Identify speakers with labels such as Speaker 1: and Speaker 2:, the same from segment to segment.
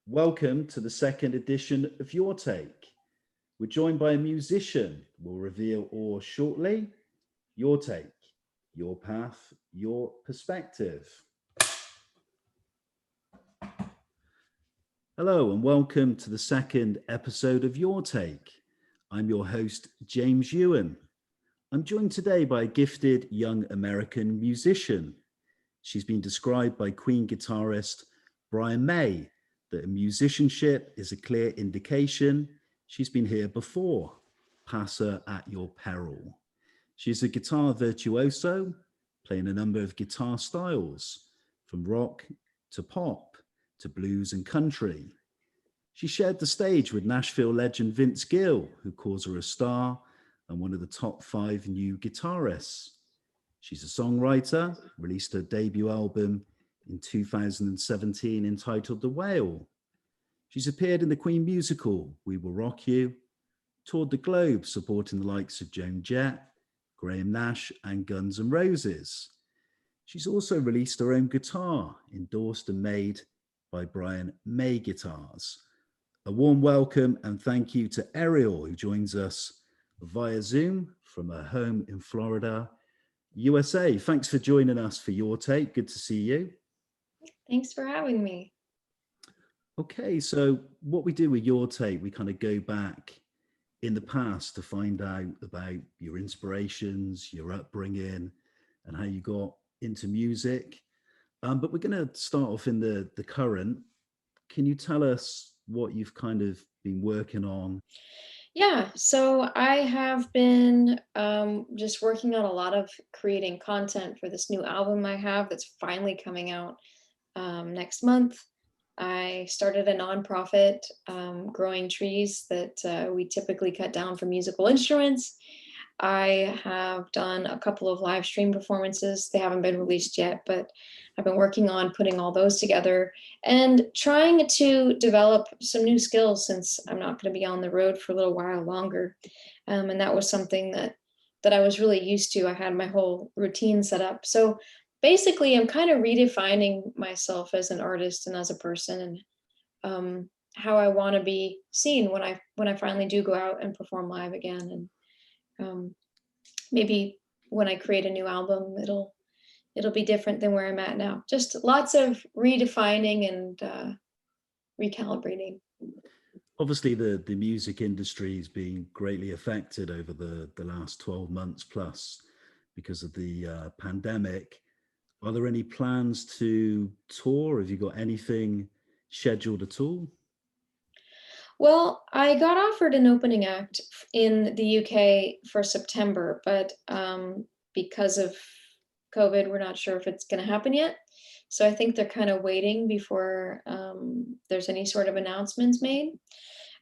Speaker 1: Welcome to the second edition of Your Take. We're joined by a musician. We'll reveal all shortly. Your take, your path, your perspective. Hello, and welcome to the second episode of Your Take. I'm your host, James Ewen. I'm joined today by a gifted young American musician. She's been described by Queen guitarist Brian May that musicianship is a clear indication she's been here before. Pass her at your peril. She's a guitar virtuoso, playing a number of guitar styles, from rock to pop to blues and country. She shared the stage with Nashville legend Vince Gill, who calls her a star and one of the top 5 new guitarists. She's a songwriter, released her debut album in 2017 entitled The Whale. She's appeared in the Queen musical We Will Rock You, toured the globe supporting the likes of Joan Jett, Graham Nash and Guns N' Roses. She's also released her own guitar, endorsed and made by Brian May Guitars. A warm welcome and thank you to Arielle, who joins us via Zoom from her home in Florida, USA. Thanks for joining us for Your Take. Good to see you.
Speaker 2: Thanks for having me.
Speaker 1: Okay, so what we do with Your Take, we kind of go back in the past to find out about your inspirations, your upbringing, and how you got into music. But we're going to start off in the current. Can you tell us what you've kind of been working on?
Speaker 2: Yeah, so I have been just working on a lot of creating content for this new album I have that's finally coming out next month. I started a nonprofit growing trees that we typically cut down for musical instruments. I have done a couple of live stream performances. They haven't been released yet, but I've been working on putting all those together and trying to develop some new skills since I'm not going to be on the road for a little while longer. And that was something that I was really used to. I had my whole routine set up. So basically, I'm kind of redefining myself as an artist and as a person, and how I want to be seen when I finally do go out and perform live again. And maybe when I create a new album, it'll be different than where I'm at now. Just lots of redefining and recalibrating.
Speaker 1: Obviously, the music industry has been greatly affected over the last 12 months plus because of the pandemic. Are there any plans to tour? Have you got anything scheduled at all?
Speaker 2: Well, I got offered an opening act in the UK for September, but because of COVID, we're not sure if it's going to happen yet. So I think they're kind of waiting before there's any sort of announcements made.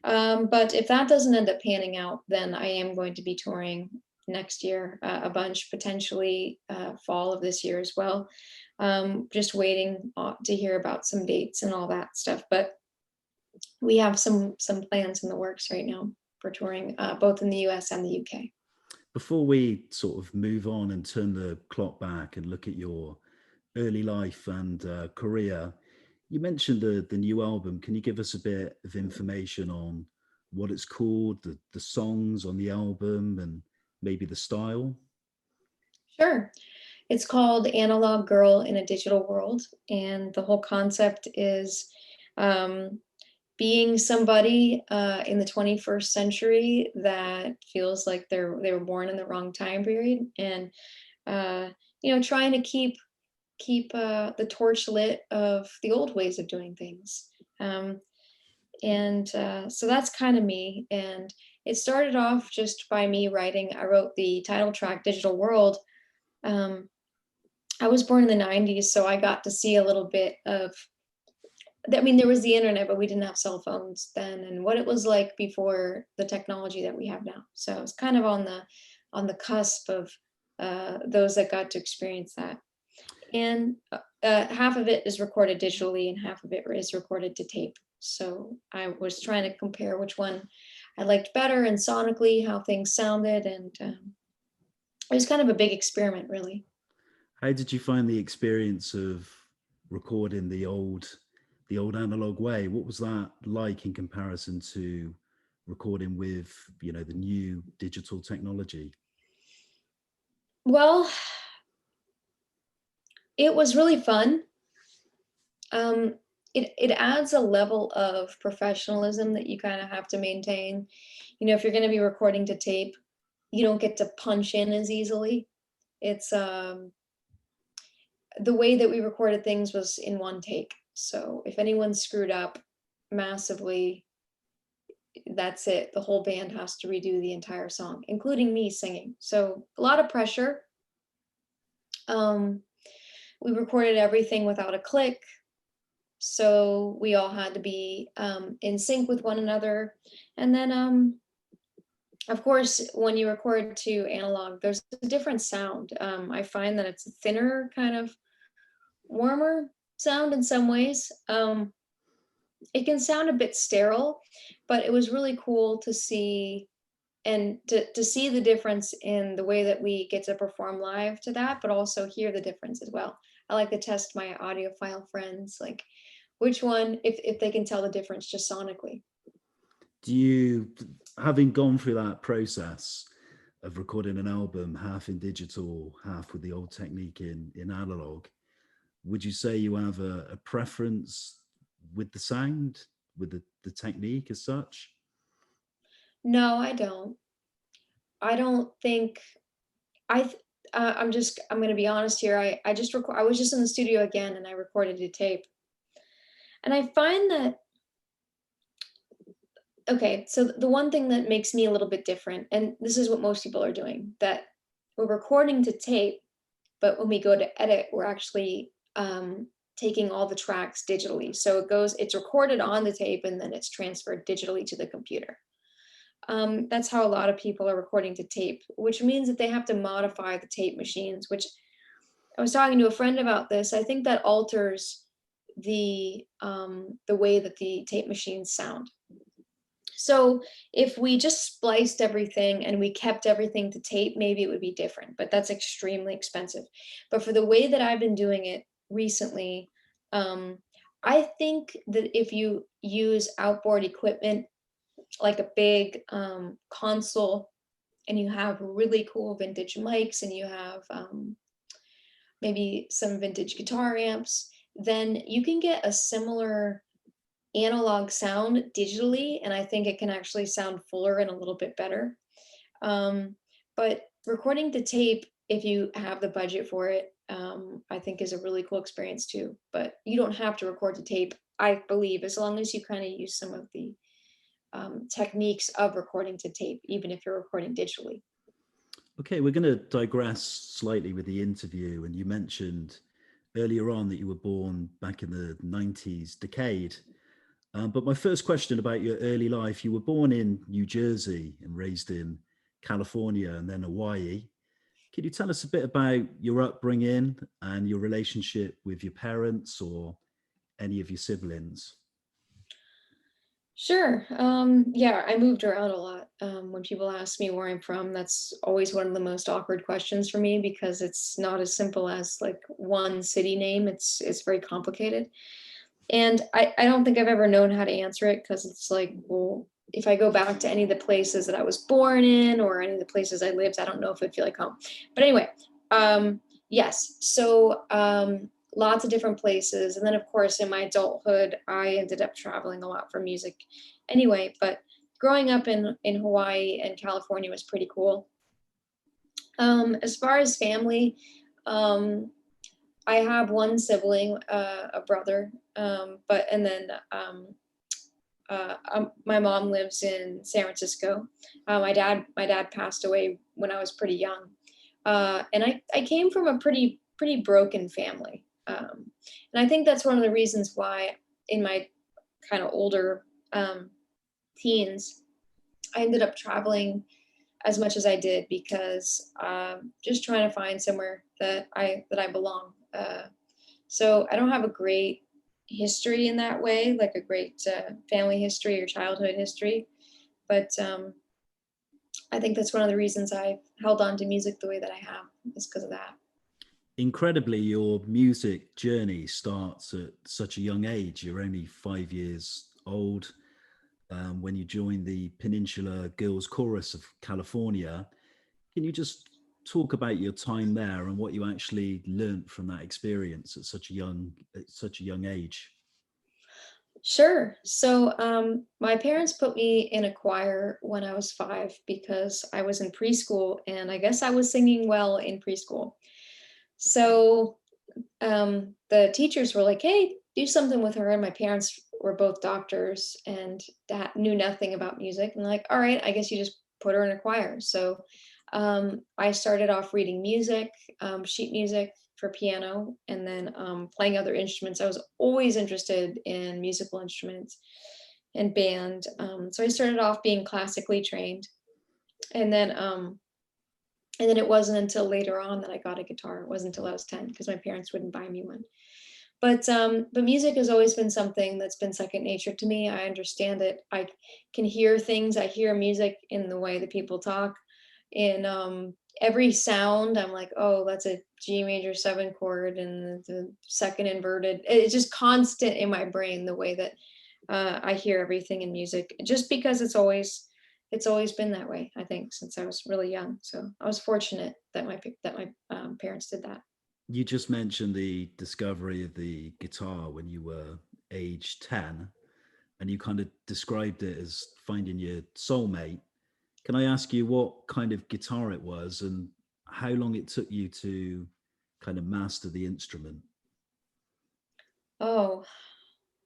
Speaker 2: But if that doesn't end up panning out, then I am going to be touring next year a bunch, potentially fall of this year as well. Just waiting to hear about some dates and all that stuff. But we have some plans in the works right now for touring, both in the US and the UK.
Speaker 1: Before we sort of move on and turn the clock back and look at your early life and career, you mentioned the new album. Can you give us a bit of information on what it's called, the songs on the album, and maybe the style?
Speaker 2: Sure. It's called Analog Girl in a Digital World. And the whole concept is being somebody in the 21st century that feels like they were born in the wrong time period, and trying to keep the torch lit of the old ways of doing things. So that's kind of me. And it started off just by me writing. I wrote the title track, Digital World. I was born in the 90s, so I got to see a little bit of, I mean, there was the internet, but we didn't have cell phones then, and what it was like before the technology that we have now. So I was kind of on the cusp of those that got to experience that. And half of it is recorded digitally and half of it is recorded to tape. So I was trying to compare which one I liked better and sonically how things sounded. And it was kind of a big experiment, really.
Speaker 1: How did you find the experience of recording the old the old analog way. What was that like in comparison to recording with, you know, the new digital technology?
Speaker 2: Well, it was really fun. Um, it adds a level of professionalism that you kind of have to maintain. You know, if you're going to be recording to tape, you don't get to punch in as easily. It's the way that we recorded things was in one take. So if anyone screwed up massively, that's it. The whole band has to redo the entire song, including me singing. So a lot of pressure. Um, we recorded everything without a click. So we all had to be in sync with one another. And then, of course, when you record to analog, there's a different sound. I find that it's a thinner, kind of warmer sound in some ways. It can sound a bit sterile, but it was really cool to see and to see the difference in the way that we get to perform live to that, but also hear the difference as well. I like to test my audiophile friends, like which one, if they can tell the difference just sonically.
Speaker 1: Do you, having gone through that process of recording an album, half in digital, half with the old technique in analog, would you say you have a preference with the sound, with the technique as such?
Speaker 2: No, I don't. I don't think I'm going to be honest here. I was just in the studio again and I recorded a tape. And I find that, okay, so the one thing that makes me a little bit different, and this is what most people are doing, that we're recording to tape, but when we go to edit, we're actually taking all the tracks digitally. So it's recorded on the tape and then it's transferred digitally to the computer. That's how a lot of people are recording to tape, which means that they have to modify the tape machines, which I was talking to a friend about this. I think that alters the way that the tape machines sound. So if we just spliced everything and we kept everything to tape, maybe it would be different, but that's extremely expensive. But for the way that I've been doing it recently, I think that if you use outboard equipment, like a big console, and you have really cool vintage mics and you have maybe some vintage guitar amps, then you can get a similar analog sound digitally, and I think it can actually sound fuller and a little bit better. But recording to tape, if you have the budget for it, I think is a really cool experience too. But you don't have to record to tape, I believe, as long as you kind of use some of the techniques of recording to tape, even if you're recording digitally.
Speaker 1: Okay, we're going to digress slightly with the interview. And you mentioned earlier on that you were born back in the 90s decade. But my first question about your early life, you were born in New Jersey and raised in California and then Hawaii. Can you tell us a bit about your upbringing and your relationship with your parents or any of your siblings?
Speaker 2: Sure. Yeah, I moved around a lot. When people ask me where I'm from, that's always one of the most awkward questions for me because it's not as simple as like one city name. It's very complicated. And I don't think I've ever known how to answer it because it's like, well, if I go back to any of the places that I was born in or any of the places I lived, I don't know if it'd feel like home. But anyway, yes. So lots of different places. And then, of course, in my adulthood, I ended up traveling a lot for music anyway. But growing up in Hawaii and California was pretty cool. As far as family, I have one sibling, a brother, and then my mom lives in San Francisco. My dad passed away when I was pretty young, and I came from a pretty broken family, and I think that's one of the reasons why in my kind of older teens, I ended up traveling as much as I did because just trying to find somewhere that I belong. So I don't have a great history in that way, like a great family history or childhood history. But I think that's one of the reasons I've held on to music the way that I have is because of that.
Speaker 1: Incredibly, your music journey starts at such a young age. You're only 5 years old when you join the Peninsula Girls Chorus of California. Can you just talk about your time there and what you actually learned from that experience at such a young age?
Speaker 2: Sure. So, my parents put me in a choir when I was 5 because I was in preschool, and I guess I was singing well in preschool. So, the teachers were like, "Hey, do something with her." And my parents were both doctors and that knew nothing about music. And like, all right, I guess you just put her in a choir. So I started off reading music, sheet music for piano, and then playing other instruments. I was always interested in musical instruments and band. So I started off being classically trained, and then it wasn't until later on that I got a guitar. It wasn't until I was 10 because my parents wouldn't buy me one. But music has always been something that's been second nature to me. I understand it. I can hear things. I hear music in the way that people talk. In every sound, I'm like, oh, that's a G major 7 chord and the second inverted. It's just constant in my brain the way that I hear everything in music. Just because it's always been that way. I think since I was really young. So I was fortunate that my parents did that.
Speaker 1: You just mentioned the discovery of the guitar when you were age 10, and you kind of described it as finding your soulmate. Can I ask you what kind of guitar it was and how long it took you to kind of master the instrument?
Speaker 2: Oh,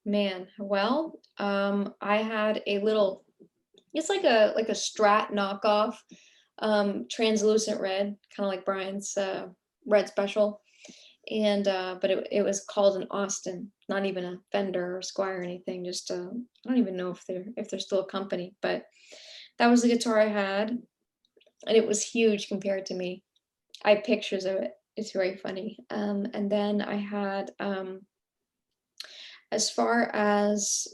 Speaker 2: man, well, I had a little it's like a Strat knockoff, translucent red, kinda like Brian's, red special, and, but it was called an Austin, not even a Fender or Squire or anything, just, I don't even know if they're still a company, but that was the guitar I had, and it was huge compared to me. I have pictures of it. It's very funny, and then I had, as far as,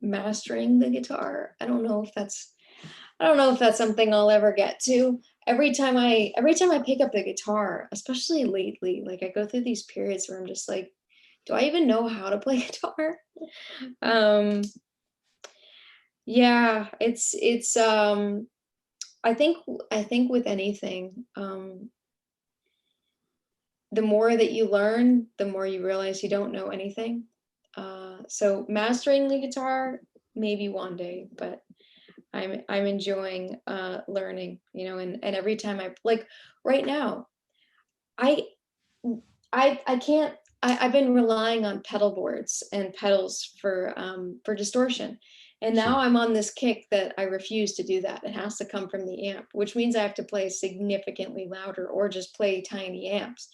Speaker 2: mastering the guitar, I don't know if that's something I'll ever get to. Every time I pick up the guitar, especially lately, like, I go through these periods where I'm just like, "Do I even know how to play guitar?" Um, yeah, I think with anything, the more that you learn, the more you realize you don't know anything. So mastering the guitar, maybe one day, but I'm enjoying learning, and every time I like right now, I I can't I've been relying on pedal boards and pedals for distortion. And now
Speaker 1: Sure.
Speaker 2: I'm on this kick that I refuse to do that. It has to come from the amp, which means I have to play significantly louder or just play tiny amps.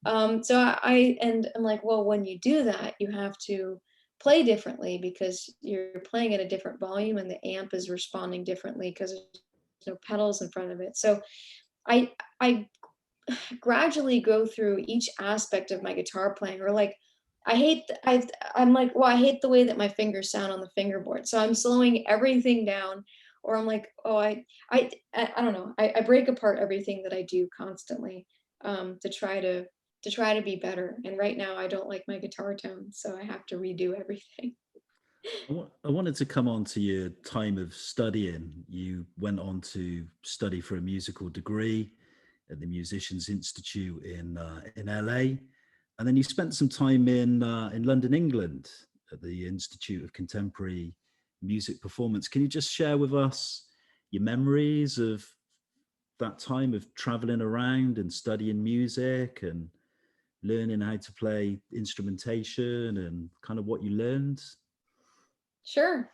Speaker 2: So and I'm like, well, when you do that, you have to play differently because you're playing at a different volume and the amp is responding differently because there's no pedals in front of it. So I gradually go through each aspect of my guitar playing, or like I hate th- I'm like, well, I hate the way that my fingers sound on the fingerboard, so I'm slowing everything down. Or I'm like, oh, I don't know, I break apart everything that I do constantly, to try to be better. And right now I don't like my guitar tone, so I have to redo everything.
Speaker 1: I wanted to come on to your time of studying. You went on to study for a musical degree at the Musicians Institute in LA, and then you spent some time in London, England, at the Institute of Contemporary Music Performance. Can you just share with us your memories of that time of traveling around and studying music and learning how to play instrumentation and kind of what you learned?
Speaker 2: Sure.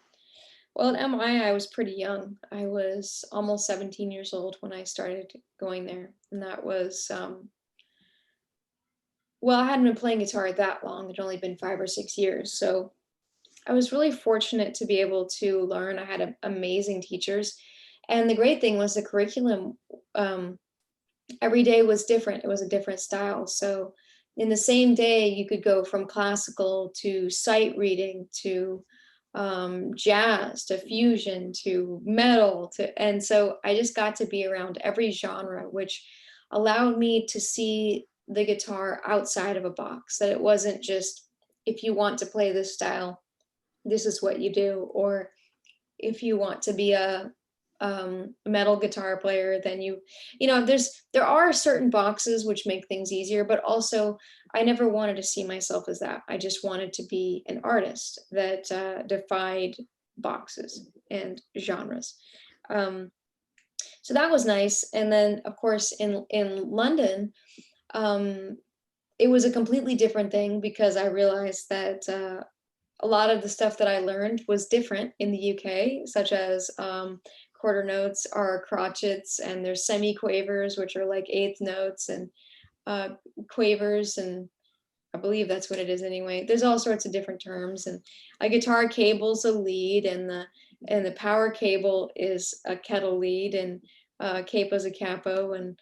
Speaker 2: Well, at MI, I was pretty young. I was almost 17 years old when I started going there. And that was, well, I hadn't been playing guitar that long. It'd only been 5 or 6 years. So I was really fortunate to be able to learn. I had amazing teachers. And the great thing was the curriculum, um, every day was different. It was a different style. So in the same day, you could go from classical to sight reading to jazz to fusion to metal and so I just got to be around every genre, which allowed me to see the guitar outside of a box, that it wasn't just, if you want to play this style, this is what you do, or if you want to be a metal guitar player, then there are certain boxes which make things easier, but also I never wanted to see myself as that. I just wanted to be an artist that defied boxes and genres. So that was nice. And then of course in London, it was a completely different thing, because I realized that a lot of the stuff that I learned was different in the UK, such as quarter notes are crotchets, and there's semi-quavers, which are like eighth notes, and quavers, and I believe that's what it is anyway. There's all sorts of different terms, and a guitar cable's a lead, and the power cable is a kettle lead, and capo's a capo, and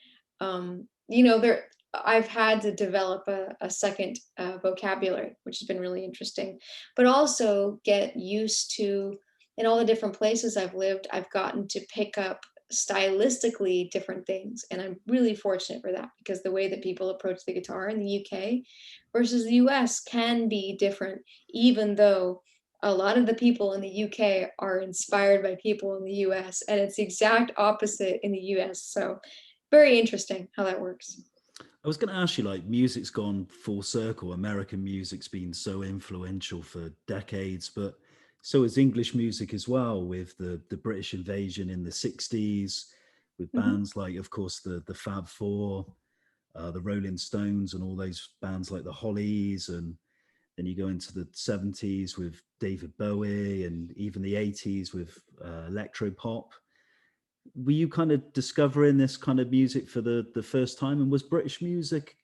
Speaker 2: there I've had to develop a second vocabulary, which has been really interesting, but also get used to, in all the different places I've lived, I've gotten to pick up stylistically different things. And I'm really fortunate for that, because the way that people approach the guitar in the UK versus the US can be different, even though a lot of the people in the UK are inspired by people in the US, and it's the exact opposite in the US. So very interesting how that works.
Speaker 1: I was going to ask you, like, music's gone full circle. American music's been so influential for decades, but so is English music as well, with the British invasion in the 60s, with bands like, of course, the Fab Four, the Rolling Stones, and all those bands like the Hollies. And then you go into the 70s with David Bowie, and even the 80s with electro pop. Were you kind of discovering this kind of music for the first time, and was British music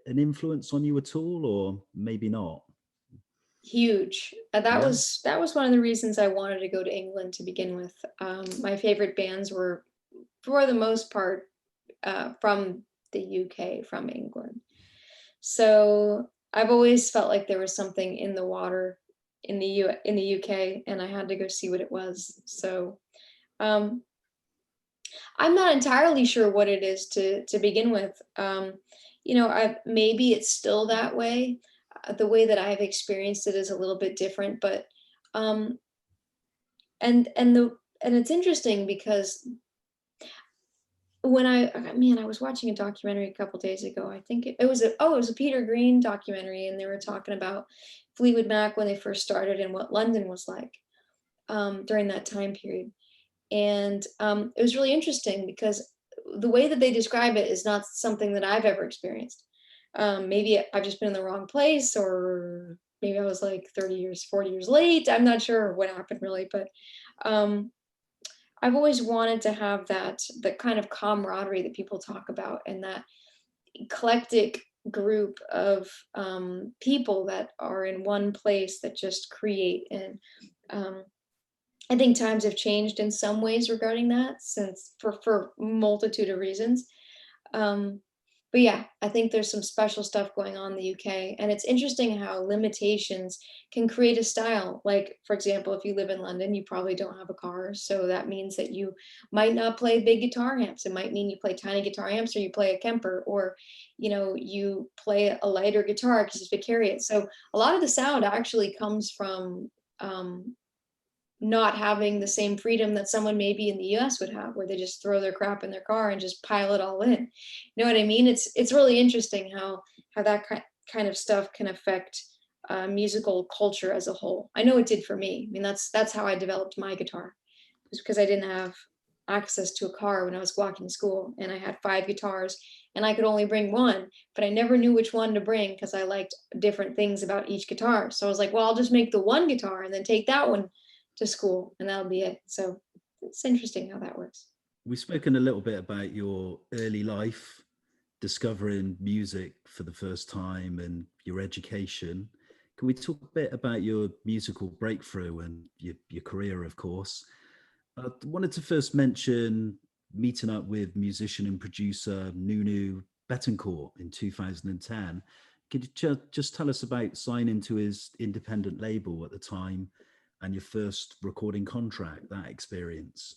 Speaker 1: an influence on you at all, or maybe not?
Speaker 2: Huge. That was one of the reasons I wanted to go to England to begin with. My favorite bands were, for the most part, from the UK, from England. So I've always felt like there was something in the water in the UK, and I had to go see what it was. So I'm not entirely sure what it is to begin with. Maybe it's still that way. The way that I've experienced it is a little bit different, but um, and it's interesting, because when I was watching a documentary a couple days ago. I think it was a Peter Green documentary, and they were talking about Fleetwood Mac when they first started and what London was like during that time period. And it was really interesting, because the way that they describe it is not something that I've ever experienced. Maybe I've just been in the wrong place, or maybe I was like 30 years, 40 years late. I'm not sure what happened really, but I've always wanted to have the kind of camaraderie that people talk about, and that eclectic group of people that are in one place that just create. And I think times have changed in some ways regarding that, since for multitude of reasons. Um, but yeah, I think there's some special stuff going on in the UK, and it's interesting how limitations can create a style. Like, for example, if you live in London, you probably don't have a car, so that means that you might not play big guitar amps. It might mean you play tiny guitar amps, or you play a Kemper, or you play a lighter guitar because you have to carry it. So a lot of the sound actually comes from not having the same freedom that someone maybe in the US would have, where they just throw their crap in their car and just pile it all in. You know what I mean? It's really interesting how that kind of stuff can affect musical culture as a whole. I know it did for me. I mean, that's how I developed my guitar, was because I didn't have access to a car when I was walking to school, and I had 5 guitars, and I could only bring one, but I never knew which one to bring, because I liked different things about each guitar. So I was like, well, I'll just make the one guitar and then take that one to school, and that'll be it. So it's interesting how that works.
Speaker 1: We've spoken a little bit about your early life, discovering music for the first time, and your education. Can we talk a bit about your musical breakthrough and your career, of course? I wanted to first mention meeting up with musician and producer Nunu Betancourt in 2010. Could you just tell us about signing to his independent label at the time, and your first recording contract, that experience?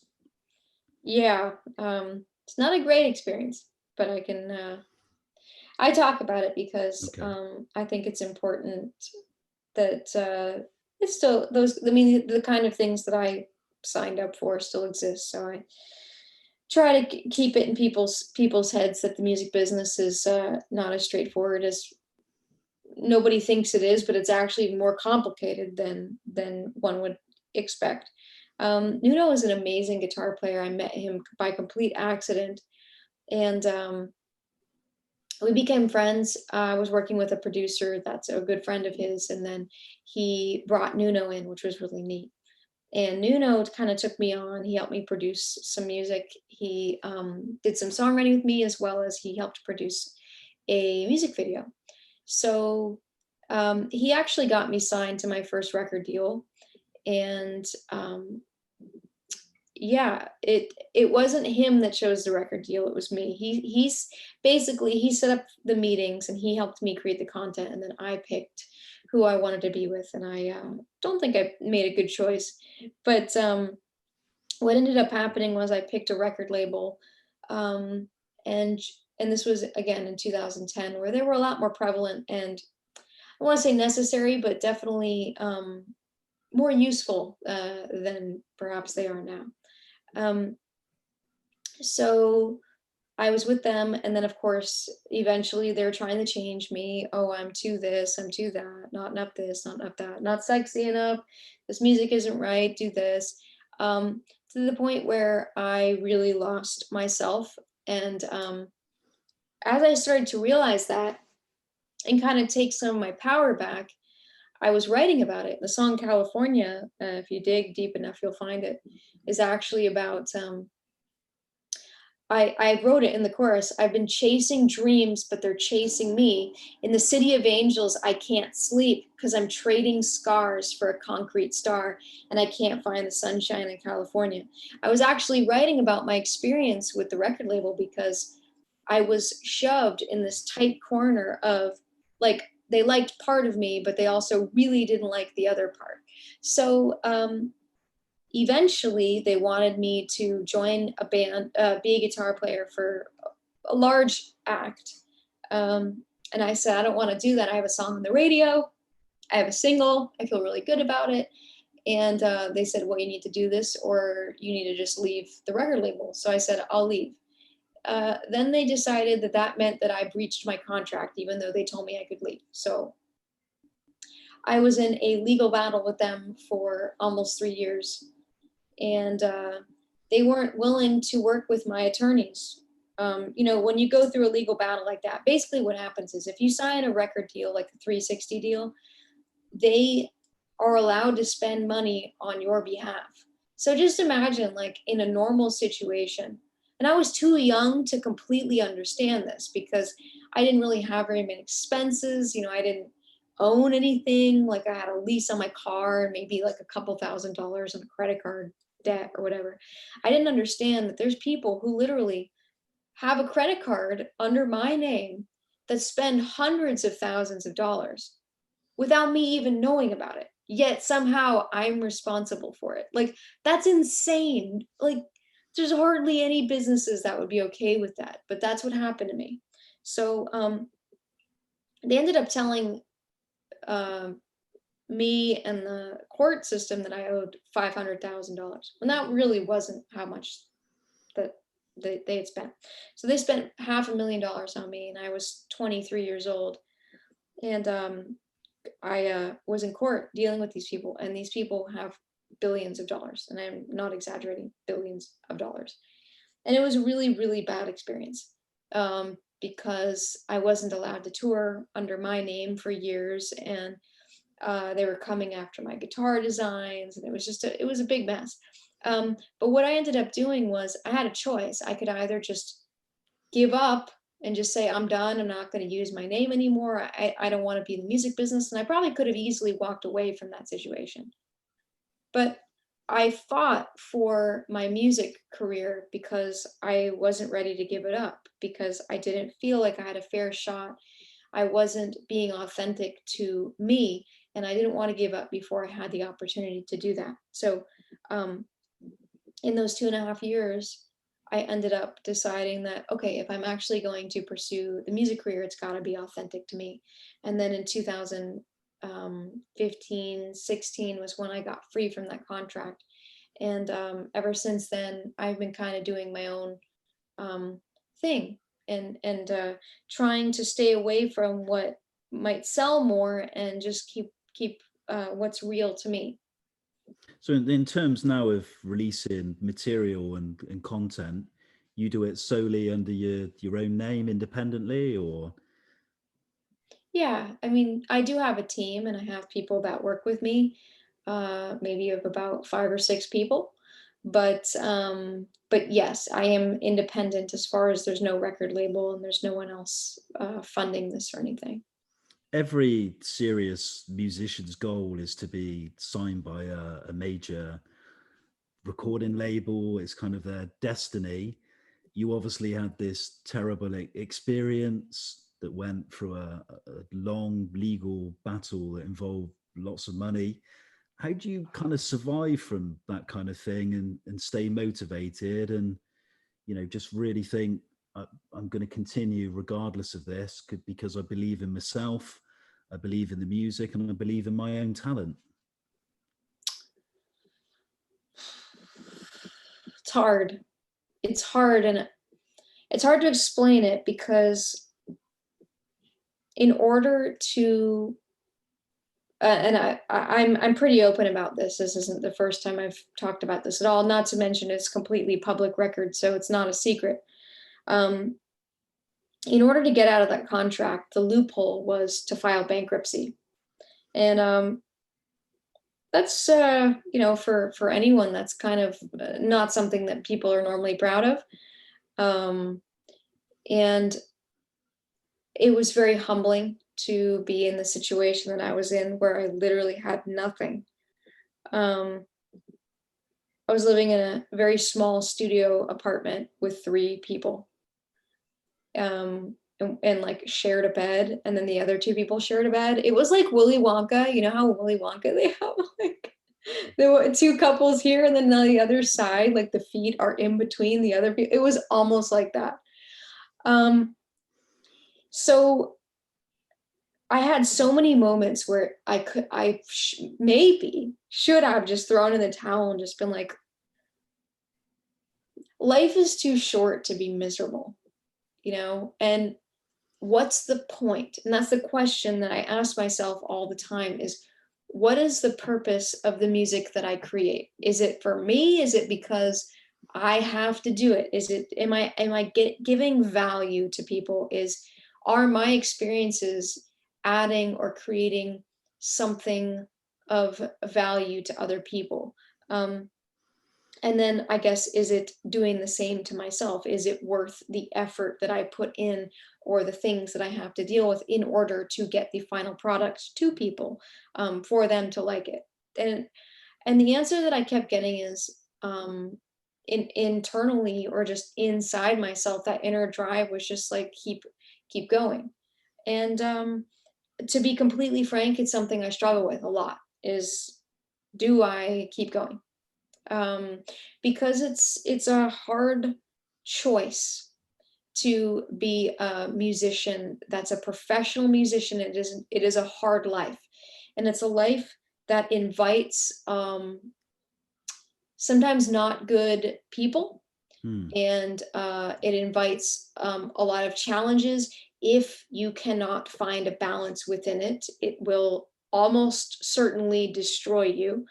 Speaker 2: Yeah, it's not a great experience, but I talk about it because
Speaker 1: Okay.
Speaker 2: I think it's important that it's still those. I mean, the kind of things that I signed up for still exist. So I try to keep it in people's heads that the music business is not as straightforward as nobody thinks it is, but it's actually more complicated than one would expect. Nuno is an amazing guitar player. I met him by complete accident, and we became friends. I was working with a producer that's a good friend of his, and then he brought Nuno in, which was really neat. And Nuno kind of took me on. He helped me produce some music. He did some songwriting with me, as well as he helped produce a music video. So he actually got me signed to my first record deal. And yeah, it wasn't him that chose the record deal, it was me. He's basically, he set up the meetings and he helped me create the content, and then I picked who I wanted to be with. And I don't think I made a good choice, but what ended up happening was I picked a record label, um, and and this was again in 2010, where they were a lot more prevalent and, I want to say necessary, but definitely more useful than perhaps they are now. Um, so I was with them, and then of course, eventually they're trying to change me. Oh, I'm too this, I'm too that, not enough this, not enough that, not sexy enough. This music isn't right. Do this, to the point where I really lost myself. And as I started to realize that and kind of take some of my power back, I was writing about it. The song California, if you dig deep enough, you'll find it, is actually about I wrote it in the chorus. I've been chasing dreams, but they're chasing me. In the city of angels, I can't sleep because I'm trading scars for a concrete star, and I can't find the sunshine in California. I was actually writing about my experience with the record label because I was shoved in this tight corner of, like, they liked part of me, but they also really didn't like the other part. So eventually they wanted me to join a band, be a guitar player for a large act. And I said, I don't want to do that. I have a song on the radio. I have a single. I feel really good about it. And they said, well, you need to do this or you need to just leave the record label. So I said, I'll leave. Then they decided that that meant that I breached my contract, even though they told me I could leave. So I was in a legal battle with them for almost 3 years. And they weren't willing to work with my attorneys. You know, when you go through a legal battle like that, basically what happens is if you sign a record deal, like a 360 deal, they are allowed to spend money on your behalf. So just imagine, like, in a normal situation, and I was too young to completely understand this because I didn't really have very many expenses. You know, I didn't own anything. Like, I had a lease on my car and maybe like a couple $1,000s on a credit card debt or whatever. I didn't understand that there's people who literally have a credit card under my name that spend hundreds of thousands of dollars without me even knowing about it. Yet somehow I'm responsible for it. Like, that's insane. Like, there's hardly any businesses that would be okay with that, but that's what happened to me. So they ended up telling um, me and the court system that I owed $500,000, when that really wasn't how much that they had spent. So they spent $500,000 on me, and I was 23 years old. And I was in court dealing with these people, and these people have billions of dollars, and I'm not exaggerating, billions of dollars. And it was a really, really bad experience because I wasn't allowed to tour under my name for years, and they were coming after my guitar designs, and it was just it was a big mess. But what I ended up doing was I had a choice. I could either just give up and just say, I'm done. I'm not going to use my name anymore. I don't want to be in the music business. And I probably could have easily walked away from that situation. But I fought for my music career because I wasn't ready to give it up, because I didn't feel like I had a fair shot. I wasn't being authentic to me, and I didn't want to give up before I had the opportunity to do that. So in those 2.5 years, I ended up deciding that, okay, if I'm actually going to pursue the music career, it's got to be authentic to me. And then in 2015, 16 was when I got free from that contract. And ever since then, I've been kind of doing my own um, thing, and trying to stay away from what might sell more and just keep what's real to me.
Speaker 1: So in terms now of releasing material and content, you do it solely under your own name independently, or?
Speaker 2: Yeah, I mean, I do have a team and I have people that work with me, maybe of about 5 or 6 people. But yes, I am independent as far as there's no record label and there's no one else funding this or anything.
Speaker 1: Every serious musician's goal is to be signed by a major recording label. It's kind of their destiny. You obviously had this terrible experience that went through a long legal battle that involved lots of money. How do you kind of survive from that kind of thing and stay motivated and, just really think, I'm going to continue regardless of this because I believe in myself, I believe in the music, and I believe in my own talent?
Speaker 2: It's hard. It's hard, and it's hard to explain it because in order to and I'm pretty open about this. This isn't the first time I've talked about this at all. Not to mention it's completely public record, so it's not a secret. Um, in order to get out of that contract, the loophole was to file bankruptcy, and that's for anyone that's kind of not something that people are normally proud of. Um, and it was very humbling to be in the situation that I was in, where I literally had nothing. Um, I was living in a very small studio apartment with 3 people, and like shared a bed, and then the other 2 people shared a bed. It was like Willy Wonka. You know how Willy Wonka, they have like there were 2 couples here, and then on the other side, like the feet are in between the other people. It was almost like that. Um, so I had so many moments where maybe should have just thrown in the towel and just been like, life is too short to be miserable. And what's the point? And that's the question that I ask myself all the time is, what is the purpose of the music that I create? Is it for me? Is it because I have to do it? Am I giving value to people? Are my experiences adding or creating something of value to other people? And then I guess, is it doing the same to myself? Is it worth the effort that I put in, or the things that I have to deal with in order to get the final product to people, for them to like it? And the answer that I kept getting is, internally, or just inside myself, that inner drive was just like, keep going. And to be completely frank, it's something I struggle with a lot, is, do I keep going? Because it's a hard choice to be a musician that's a professional musician. It is a hard life, and it's a life that invites sometimes not good people,
Speaker 1: Hmm.
Speaker 2: and it invites a lot of challenges. If you cannot find a balance within it, it will almost certainly destroy you.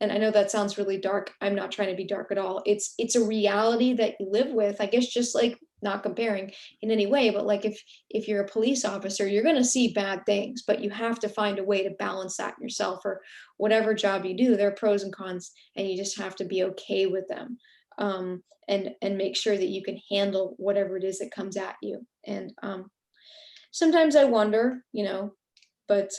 Speaker 2: And I know that sounds really dark. I'm not trying to be dark at all. It's a reality that you live with. I guess, just like, not comparing in any way, but like, if you're a police officer, you're going to see bad things, but you have to find a way to balance that yourself, or whatever job you do. There are pros and cons, and you just have to be okay with them. And make sure that you can handle whatever it is that comes at you. And sometimes I wonder, but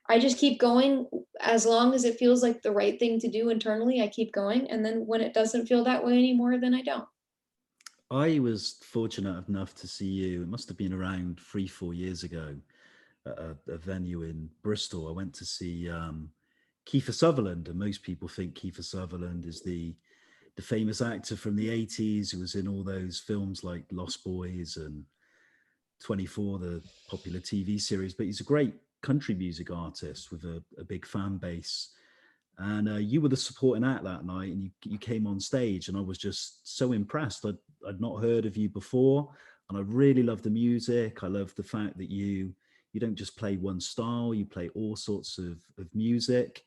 Speaker 2: I just keep going. As long as it feels like the right thing to do internally, I keep going. And then when it doesn't feel that way anymore, then I don't.
Speaker 1: I was fortunate enough to see you. It must have been around 3, 4 years ago at a venue in Bristol. I went to see Kiefer Sutherland, and most people think Kiefer Sutherland is the the famous actor from the 80s who was in all those films like Lost Boys and 24, the popular TV series. But he's a great country music artist with a big fan base. And you were the supporting act that night, and you came on stage, and I was just so impressed. I'd not heard of you before, and I really love the music. I love the fact that you don't just play one style, you play all sorts of music.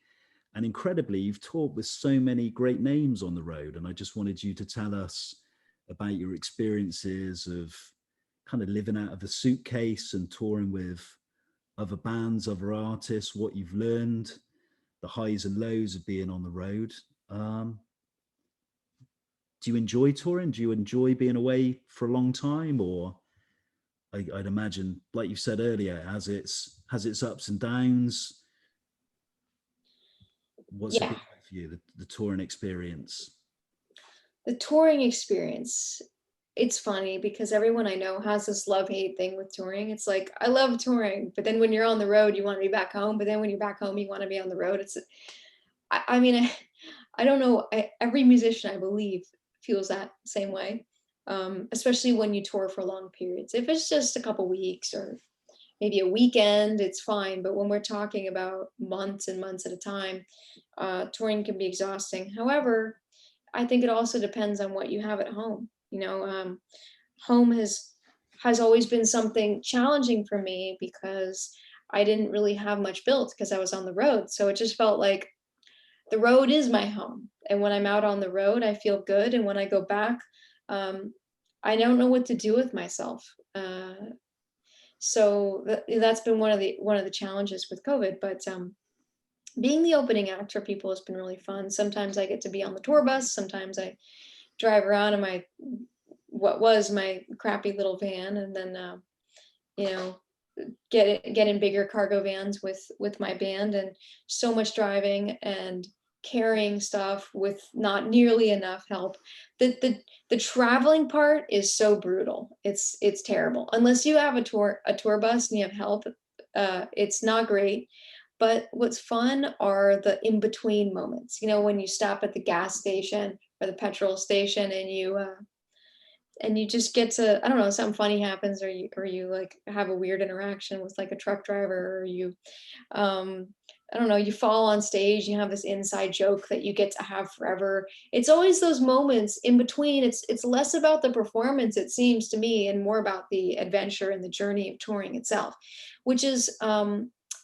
Speaker 1: And incredibly, you've toured with so many great names on the road. And I just wanted you to tell us about your experiences of kind of living out of a suitcase and touring with other bands, other artists, what you've learned, the highs and lows of being on the road. Do you enjoy touring? Do you enjoy being away for a long time? Or I'd imagine, like you said earlier, has its ups and downs. What's it been
Speaker 2: Yeah,
Speaker 1: like for you, the touring experience?
Speaker 2: the touring experience. It's funny because everyone I know has this love-hate thing with touring. It's like, I love touring, but then when you're on the road, you want to be back home. But then when you're back home, you want to be on the road. I mean, I don't know. Every musician, I believe, feels that same way, especially when you tour for long periods. If it's just a couple weeks or maybe a weekend, it's fine. But when we're talking about months and months at a time, touring can be exhausting. However, I think it also depends on what you have at home. Home has always been something challenging for me because I didn't really have much built because I was on the road. So it just felt like the road is my home. And when I'm out on the road, I feel good. And when I go back, um, I don't know what to do with myself. So that's been one of the challenges with COVID. But being the opening act for people has been really fun. Sometimes I get to be on the tour bus. Sometimes I drive around in what was my crappy little van, and then you know get in bigger cargo vans with my band, and so much driving and carrying stuff with not nearly enough help. The traveling part is so brutal. It's terrible unless you have a tour bus and you have help. It's not great. But what's fun are the in-between moments. When you stop at the gas station or the petrol station and you just get to, I don't know, something funny happens, or you like have a weird interaction with like a truck driver, or you I don't know, you fall on stage, you have this inside joke that you get to have forever. It's always those moments in between. It's less about the performance, it seems to me, and more about the adventure and the journey of touring itself, which is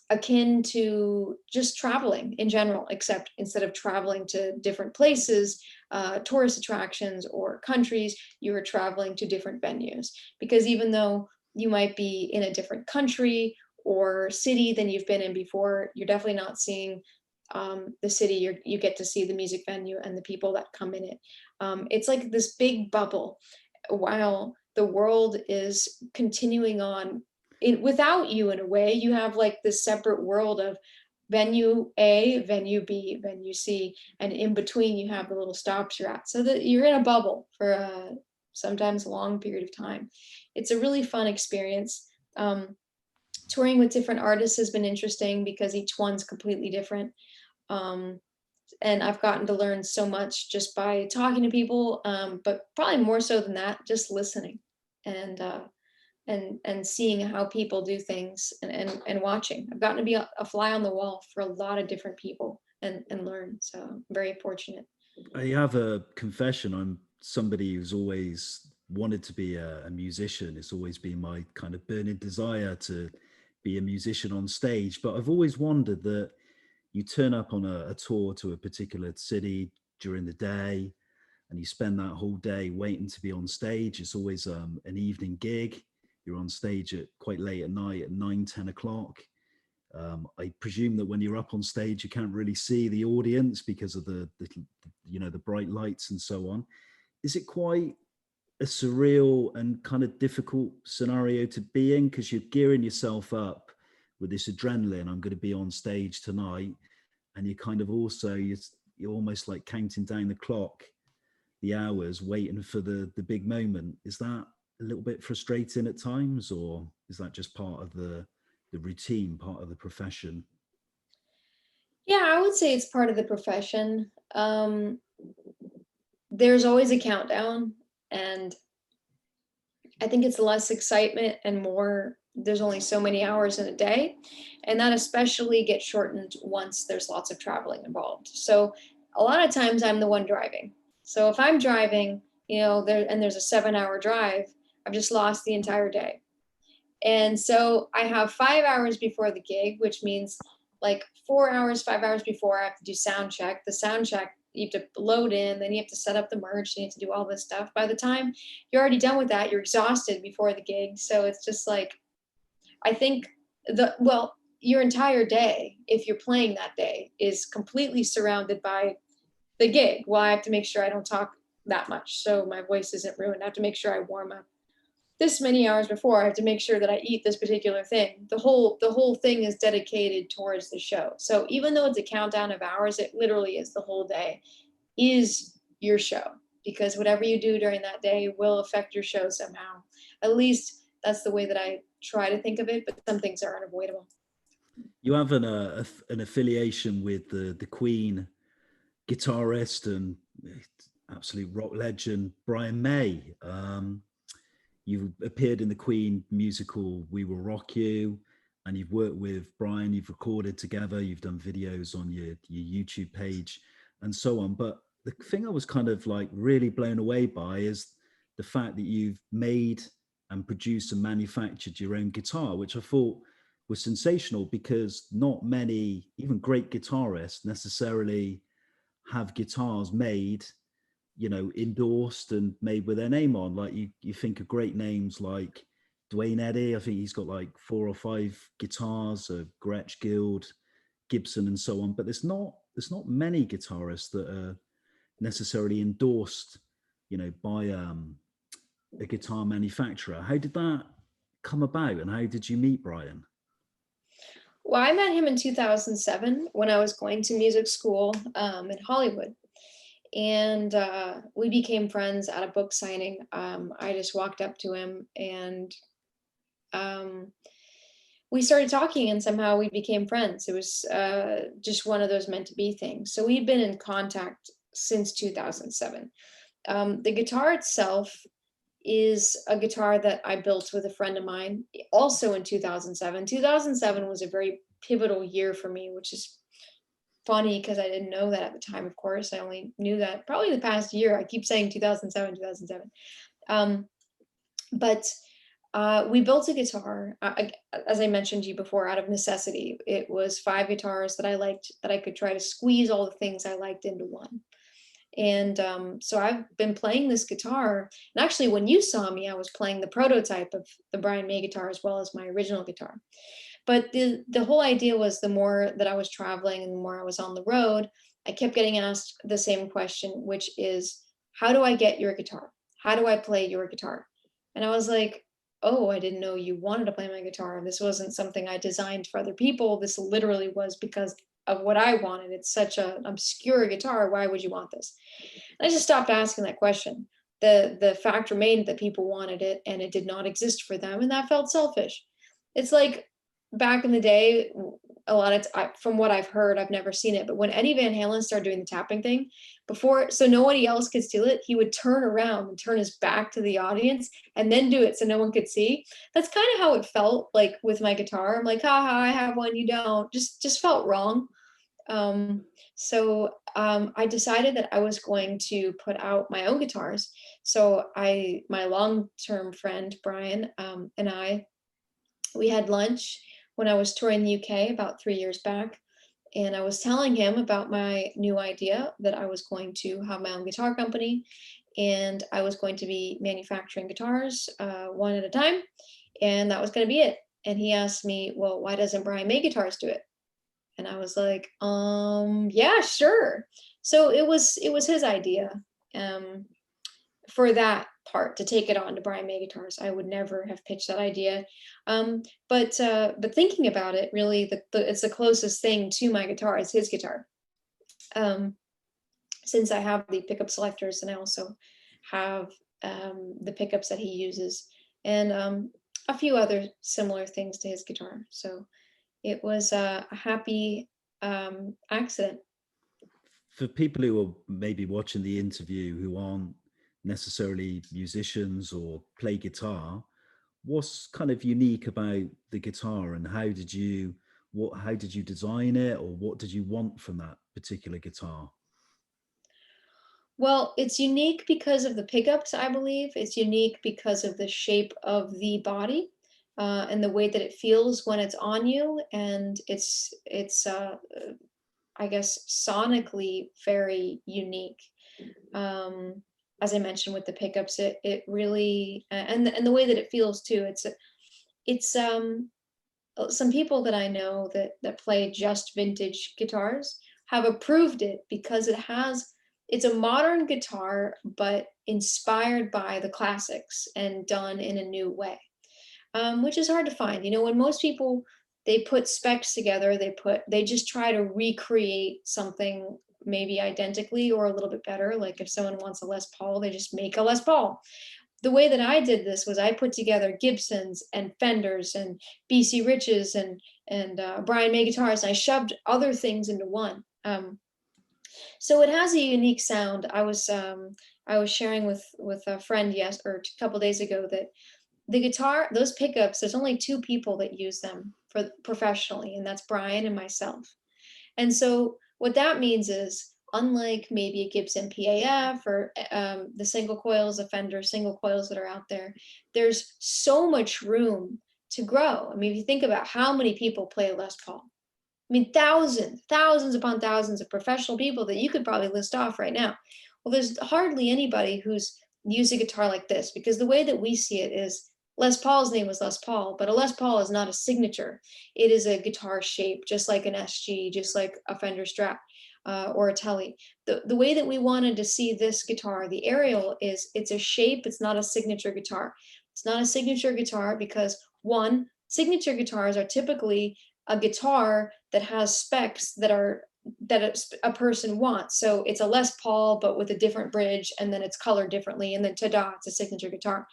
Speaker 2: akin to just traveling in general, except instead of traveling to different places, tourist attractions or countries, you are traveling to different venues. Because even though you might be in a different country or city than you've been in before, you're definitely not seeing the city. You get to see the music venue and the people that come in it. It's like this big bubble while the world is continuing on without you. In a way, you have like this separate world of venue A, venue B, venue C, and in between you have the little stops you're at, so that you're in a bubble for sometimes a long period of time. It's a really fun experience. Touring with different artists has been interesting because each one's completely different. And I've gotten to learn so much just by talking to people, but probably more so than that, just listening and seeing how people do things, and watching. I've gotten to be a fly on the wall for a lot of different people and learn. So I'm very fortunate.
Speaker 1: I have a confession. I'm somebody who's always wanted to be a musician. It's always been my kind of burning desire to be a musician on stage. But I've always wondered that you turn up on a tour to a particular city during the day, and you spend that whole day waiting to be on stage. It's always an evening gig. You're on stage at quite late at night, at 9, 10 o'clock. I presume that when you're up on stage, you can't really see the audience because of the the bright lights and so on. Is it quite a surreal and kind of difficult scenario to be in, because you're gearing yourself up with this adrenaline? I'm going to be on stage tonight, and you kind of also you're almost like counting down the clock, the hours, waiting for the big moment. Is that a little bit frustrating at times, or is that just part of the routine, part of the profession?
Speaker 2: Yeah, I would say it's part of the profession. there's always a countdown, and I think it's less excitement and more, there's only so many hours in a day. And that especially gets shortened once there's lots of traveling involved. So a lot of times I'm the one driving. So if I'm driving, there's a 7-hour drive, I've just lost the entire day. And so I have 5 hours before the gig, which means like 4 hours, 5 hours before, I have to do sound check. The sound check, you have to load in, then you have to set up the merch, and you have to do all this stuff. By the time you're already done with that, you're exhausted before the gig. So it's just like, I think your entire day, if you're playing that day, is completely surrounded by the gig. Well, I have to make sure I don't talk that much so my voice isn't ruined. I have to make sure I warm up this many hours before. I have to make sure that I eat this particular thing. The whole thing is dedicated towards the show. So even though it's a countdown of hours, it literally is the whole day is your show, because whatever you do during that day will affect your show somehow. At least that's the way that I try to think of it, but some things are unavoidable.
Speaker 1: You have an affiliation with the Queen guitarist and absolute rock legend Brian May. You appeared in the Queen musical We Will Rock You, and you've worked with Brian, you've recorded together, you've done videos on your YouTube page and so on. But the thing I was kind of like really blown away by is the fact that you've made and produced and manufactured your own guitar, which I thought was sensational, because not many, even great guitarists, necessarily have guitars made, endorsed and made with their name on. Like you think of great names like Dwayne Eddy. I think he's got like 4 or 5 guitars, Gretsch, Guild, Gibson, and so on. But there's not many guitarists that are necessarily endorsed, by a guitar manufacturer. How did that come about, and how did you meet Brian?
Speaker 2: Well, I met him in 2007 when I was going to music school in Hollywood. And we became friends at a book signing. I just walked up to him, and we started talking, and somehow we became friends. It was just one of those meant to be things. So we've been in contact since 2007. The guitar itself is a guitar that I built with a friend of mine also in 2007. 2007 was a very pivotal year for me, which is funny because I didn't know that at the time. Of course, I only knew that probably the past year. I keep saying 2007. But we built a guitar, as I mentioned to you before, out of necessity. It was 5 guitars that I liked, that I could try to squeeze all the things I liked into one. And so I've been playing this guitar. And actually, when you saw me, I was playing the prototype of the Brian May guitar as well as my original guitar. But the whole idea was, the more that I was traveling and the more I was on the road, I kept getting asked the same question, which is, how do I get your guitar? How do I play your guitar? And I was like, oh, I didn't know you wanted to play my guitar. This wasn't something I designed for other people. This literally was because of what I wanted. It's such an obscure guitar. Why would you want this? And I just stopped asking that question. The fact remained that people wanted it, and it did not exist for them. And that felt selfish. It's like, back in the day, a lot of from what I've heard, I've never seen it, but when Eddie Van Halen started doing the tapping thing before, so nobody else could steal it, he would turn around and turn his back to the audience and then do it so no one could see. That's kind of how it felt like with my guitar. I'm like, haha, I have one, you don't. Just felt wrong. So I decided that I was going to put out my own guitars. So my long-term friend Brian and we had lunch when I was touring the UK about 3 years back. And I was telling him about my new idea that I was going to have my own guitar company, and I was going to be manufacturing guitars one at a time. And that was going to be it. And he asked me, well, why doesn't Brian May Guitars do it? And I was like, yeah, sure. So it was his idea for that part, to take it on to Brian May Guitars. I would never have pitched that idea. But thinking about it, really, it's the closest thing to my guitar is his guitar. Since I have the pickup selectors, and I also have the pickups that he uses, and a few other similar things to his guitar. So it was a happy accident.
Speaker 1: For people who are maybe watching the interview who aren't necessarily musicians or play guitar, what's kind of unique about the guitar, and how did you design it, or what did you want from that particular guitar?
Speaker 2: Well, it's unique because of the pickups, I believe. It's unique because of the shape of the body, and the way that it feels when it's on you. And it's I guess sonically very unique. As I mentioned with the pickups, it really, and the way that it feels too. It's some people that I know that play just vintage guitars have approved it because it's a modern guitar, but inspired by the classics and done in a new way, which is hard to find. You know, when most people they put specs together, they just try to recreate something maybe identically or a little bit better. Like if someone wants a Les Paul, they just make a Les Paul. The way that I did this was I put together Gibsons and Fenders and BC Riches and Brian May guitars, and I shoved other things into one. So it has a unique sound. I was sharing with a friend or a couple days ago that the guitar, those pickups, there's only two people that use them for professionally, and that's Brian and myself. And so what that means is, unlike maybe a Gibson PAF or the single coils, the Fender single coils that are out there, there's so much room to grow. I mean, if you think about how many people play a Les Paul, I mean, thousands upon thousands of professional people that you could probably list off right now. Well, there's hardly anybody who's used a guitar like this, because the way that we see it is Les Paul's name was Les Paul, but a Les Paul is not a signature. It is a guitar shape, just like an SG, just like a Fender Strat or a Tele. The way that we wanted to see this guitar, the Arielle, is it's a shape, it's not a signature guitar. It's not a signature guitar because, one, signature guitars are typically a guitar that has specs that a person wants. So it's a Les Paul, but with a different bridge, and then it's colored differently, and then ta-da, it's a signature guitar.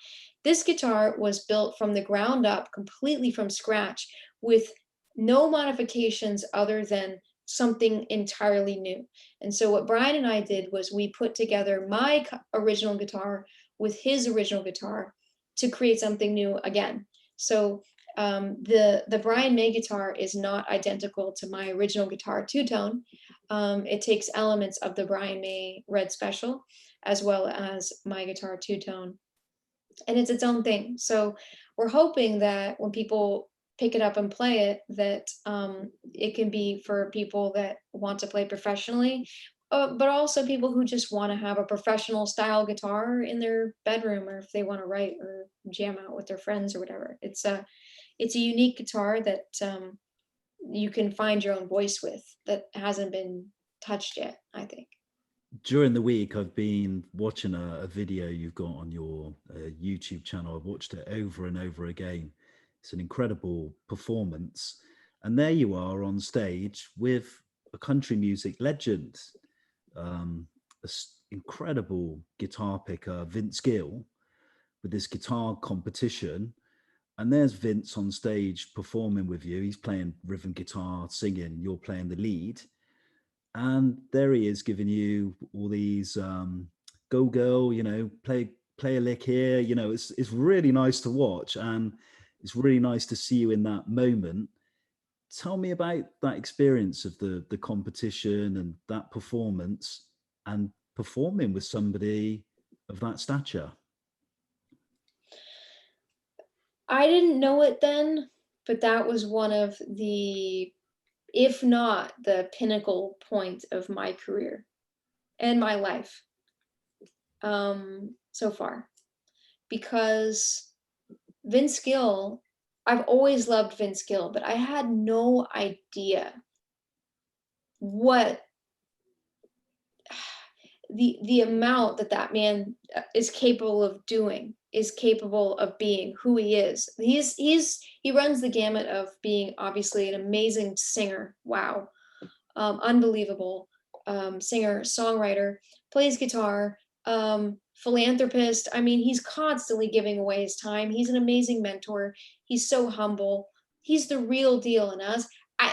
Speaker 2: This guitar was built from the ground up, completely from scratch, with no modifications other than something entirely new. And so what Brian and I did was we put together my original guitar with his original guitar to create something new again. So the Brian May guitar is not identical to my original guitar two-tone. It takes elements of the Brian May Red Special as well as my guitar two-tone, and it's its own thing. So we're hoping that when people pick it up and play it, that it can be for people that want to play professionally, but also people who just want to have a professional style guitar in their bedroom, or if they want to write or jam out with their friends or whatever. It's a unique guitar that you can find your own voice with, that hasn't been touched yet, I think.
Speaker 1: During the week, I've been watching a video you've got on your YouTube channel. I've watched it over and over again. It's an incredible performance. And there you are on stage with a country music legend, incredible guitar picker, Vince Gill, with this guitar competition. And there's Vince on stage performing with you. He's playing rhythm guitar, singing, you're playing the lead. And there he is giving you all these go girl, play a lick here. It's really nice to watch, and it's really nice to see you in that moment. Tell me about that experience of the competition and that performance, and performing with somebody of that stature.
Speaker 2: I didn't know it then, but that was one of the, if not the pinnacle point of my career and my life so far. Because Vince Gill, I've always loved Vince Gill, but I had no idea what the amount that man is capable of doing, is capable of being who he is. He runs the gamut of being obviously an amazing singer. Wow. Unbelievable singer, songwriter, plays guitar, philanthropist. I mean, he's constantly giving away his time. He's an amazing mentor. He's so humble. He's the real deal. And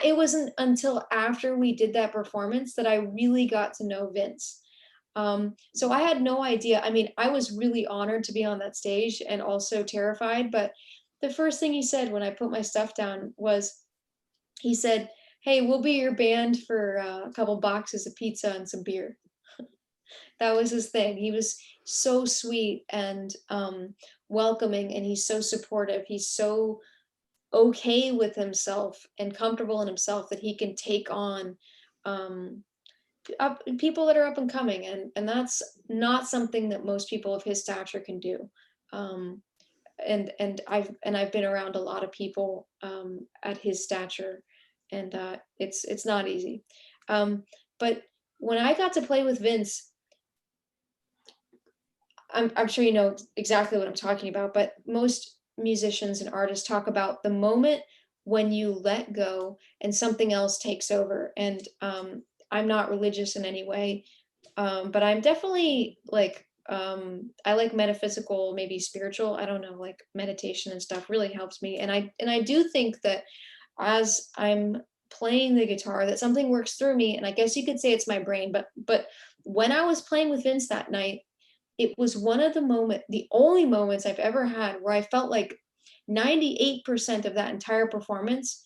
Speaker 2: it wasn't until after we did that performance that I really got to know Vince. So I had no idea. I mean, I was really honored to be on that stage and also terrified. But the first thing he said when I put my stuff down was, he said, "Hey, we'll be your band for a couple boxes of pizza and some beer." That was his thing. He was so sweet and welcoming, and he's so supportive. He's so okay with himself and comfortable in himself that he can take on um, people that are up and coming, and that's not something that most people of his stature can do. Um, and I've been around a lot of people at his stature, and it's not easy. But when I got to play with Vince, I'm sure you know exactly what I'm talking about, but most musicians and artists talk about the moment when you let go and something else takes over. And I'm not religious in any way, but I'm definitely like, I like metaphysical, maybe spiritual, I don't know, like meditation and stuff really helps me. And I do think that as I'm playing the guitar, that something works through me. And I guess you could say it's my brain, but when I was playing with Vince that night, it was one of the only moments I've ever had where I felt like 98% of that entire performance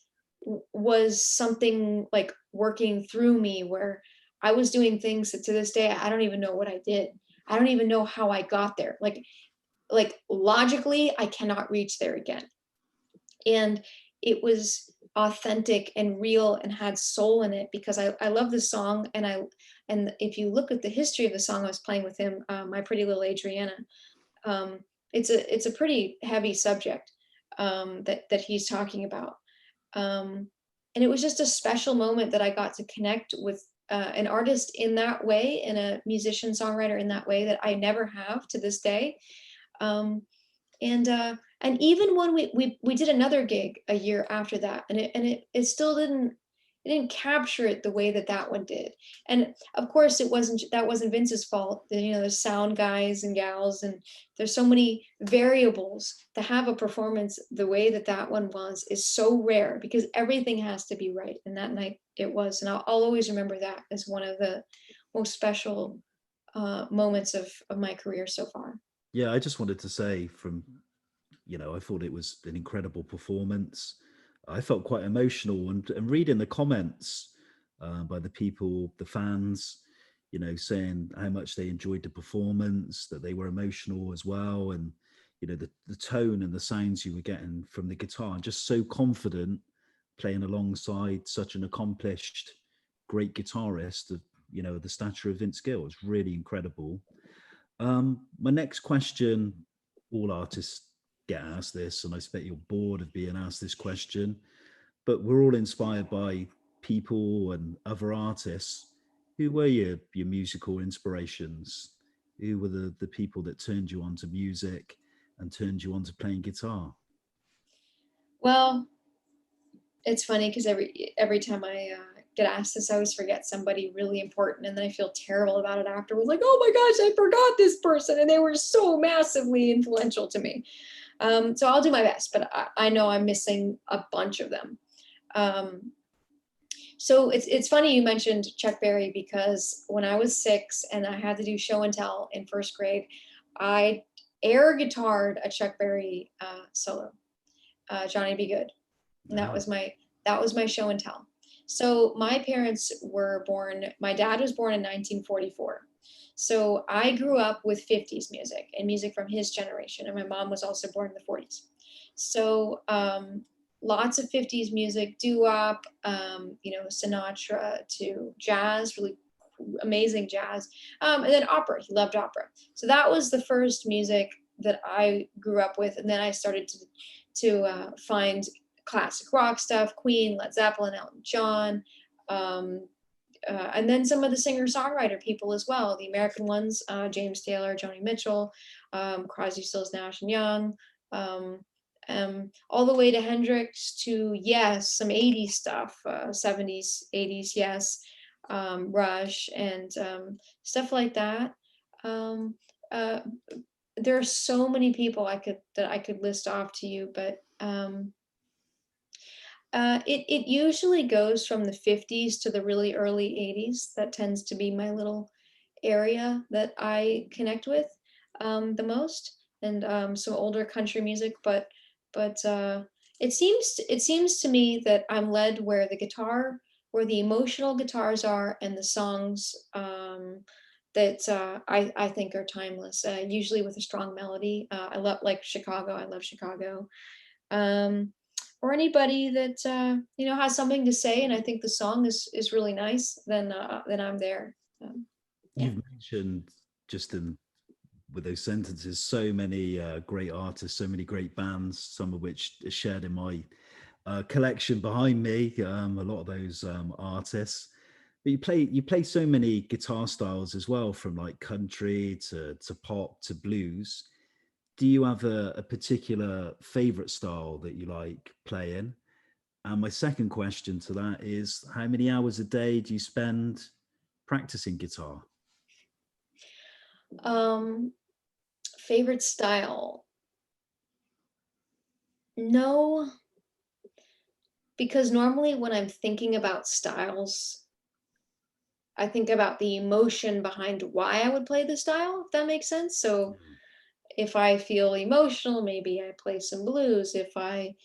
Speaker 2: was something like working through me, where I was doing things that to this day I don't even know what I did. I don't even know how I got there. Like logically, I cannot reach there again. And it was authentic and real and had soul in it, because I love the song. And if you look at the history of the song I was playing with him, My Pretty Little Adriana, um, it's a pretty heavy subject that he's talking about. And it was just a special moment that I got to connect with an artist in that way, and a musician songwriter in that way that I never have to this day. Um, and even when we did another gig a year after that, and it still didn't capture it the way that that one did. And of course that wasn't Vince's fault. You know, there's sound guys and gals, and there's so many variables. To have a performance the way that that one was is so rare, because everything has to be right, and that night it was. And I'll always remember that as one of the most special moments of my career so far.
Speaker 1: Yeah, I just wanted to say I thought it was an incredible performance. I felt quite emotional, and reading the comments by the people, the fans, saying how much they enjoyed the performance, that they were emotional as well. And, the tone and the sounds you were getting from the guitar, and just so confident playing alongside such an accomplished, great guitarist of, the stature of Vince Gill. It's really incredible. My next question, all artists get asked this, and I expect you're bored of being asked this question, but we're all inspired by people and other artists. Who were your musical inspirations? Who were the people that turned you on to music and turned you on to playing guitar?
Speaker 2: Well, it's funny because every time I get asked this, I always forget somebody really important, and then I feel terrible about it afterwards. Like, oh my gosh, I forgot this person, and they were so massively influential to me. So I'll do my best, but I know I'm missing a bunch of them. So it's funny you mentioned Chuck Berry, because when I was 6 and I had to do show and tell in first grade, I air guitared a Chuck Berry solo, Johnny Be Good. And that was my show and tell. So my parents were born, my dad was born in 1944. So I grew up with 50s music and music from his generation. And my mom was also born in the 40s. So lots of 50s music, doo-wop, Sinatra, to jazz, really amazing jazz. And then opera, he loved opera. So that was the first music that I grew up with. And then I started to find classic rock stuff, Queen, Led Zeppelin, Elton John, and then some of the singer-songwriter people as well, the American ones, James Taylor, Joni Mitchell, Crosby, Stills, Nash and Young, all the way to Hendrix, to Yes, some 80s stuff, 70s, 80s, Yes, Rush, and stuff like that. There are so many people that I could list off to you, but It usually goes from the 50s to the really early 80s. That tends to be my little area that I connect with the most, and some older country music. But it seems to me that I'm led where where the emotional guitars are, and the songs that I think are timeless. Usually with a strong melody. I love like Chicago. I love Chicago. Um, or anybody that has something to say, and I think the song is really nice, then I'm there. Yeah.
Speaker 1: You've mentioned just in with those sentences so many great artists, so many great bands, some of which are shared in my collection behind me. A lot of those artists. But you play so many guitar styles as well, from like country to pop to blues. Do you have a particular favorite style that you like playing? And my second question to that is, how many hours a day do you spend practicing guitar?
Speaker 2: Um, Favorite style? No, because normally when I'm thinking about styles, I think about the emotion behind why I would play the style, if that makes sense. So if I feel emotional, maybe I play some blues. If I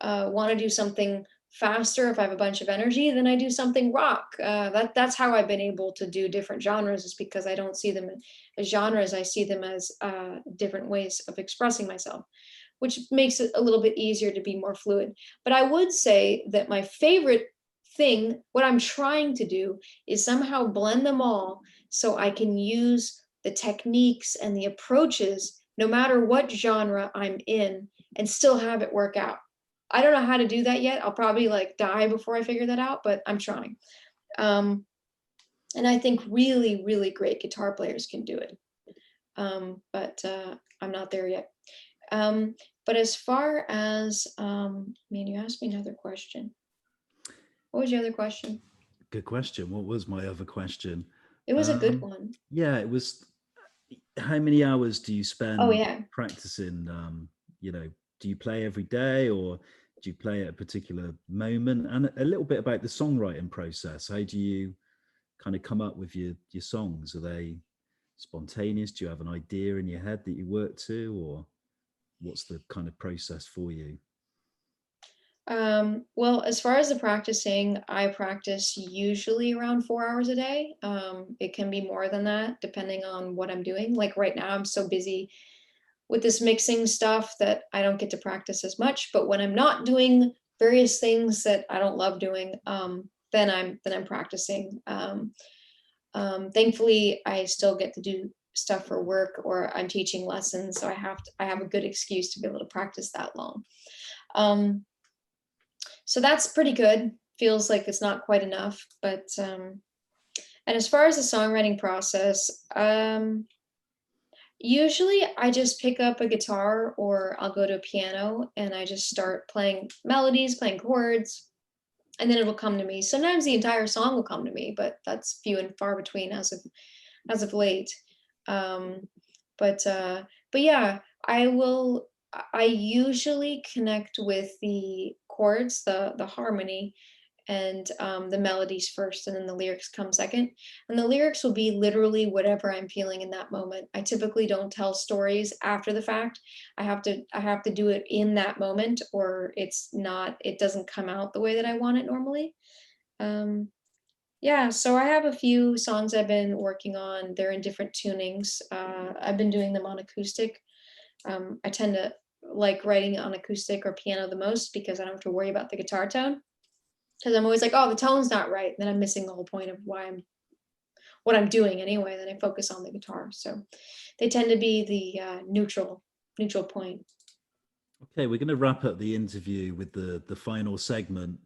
Speaker 2: want to do something faster, if I have a bunch of energy, then I do something rock. That's how I've been able to do different genres, is because I don't see them as genres. I see them as different ways of expressing myself, which makes it a little bit easier to be more fluid. But I would say that my favorite thing, what I'm trying to do, is somehow blend them all so I can use the techniques and the approaches no matter what genre I'm in, and still have it work out. I don't know how to do that yet. I'll probably like die before I figure that out, but I'm trying. Um, and I think really, really great guitar players can do it. But I'm not there yet. But as far as, you asked me another question. What was your other question?
Speaker 1: Good question. What was my other question?
Speaker 2: It was a good
Speaker 1: Um,
Speaker 2: one.
Speaker 1: yeah, it was, how many hours do you
Speaker 2: Oh
Speaker 1: spend
Speaker 2: yeah.
Speaker 1: practicing? Do you play every day, or do you play at a particular moment? And a little bit about the songwriting process. How do you kind of come up with your songs? Are they spontaneous? Do you have an idea in your head that you work to, or what's the kind of process for you?
Speaker 2: Well, as far as the practicing, I practice usually around 4 hours a day. It can be more than that depending on what I'm doing. Like right now, I'm so busy with this mixing stuff that I don't get to practice as much. But when I'm not doing various things that I don't love doing, then I'm practicing. Thankfully, I still get to do stuff for work, or I'm teaching lessons, so I have a good excuse to be able to practice that long. Um, so that's pretty good. Feels like it's not quite enough, but and as far as the songwriting process, usually I just pick up a guitar, or I'll go to a piano and I just start playing melodies, playing chords, and then it'll come to me. Sometimes the entire song will come to me, but that's few and far between as of late. Um, but uh, but yeah, I will. I usually connect with the chords, the harmony, and the melodies first, and then the lyrics come second. And the lyrics will be literally whatever I'm feeling in that moment. I typically don't tell stories after the fact. I have to do it in that moment, or it doesn't come out the way that I want it normally. Um, yeah, so I have a few songs I've been working on. They're in different tunings. I've been doing them on acoustic. I tend to like writing on acoustic or piano the most, because I don't have to worry about the guitar tone. Because I'm always like, oh, the tone's not right. Then I'm missing the whole point of what I'm doing anyway. Then I focus on the guitar. So they tend to be the neutral point.
Speaker 1: Okay, we're going to wrap up the interview with the final segment.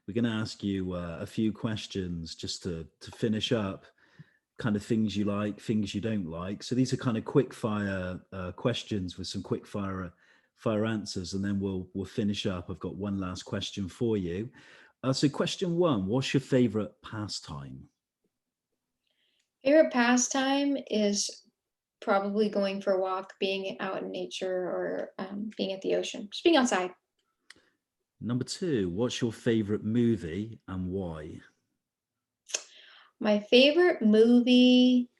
Speaker 1: We're going to ask you a few questions just to finish up, kind of things you like, things you don't like. So these are kind of quick fire questions with some quick fire answers, and then we'll finish up. I've got one last question for you. So question one: what's your favorite pastime?
Speaker 2: Favorite pastime is probably going for a walk, being out in nature, or being at the ocean, just being outside.
Speaker 1: Number two, what's your favorite movie and why?
Speaker 2: My favorite movie,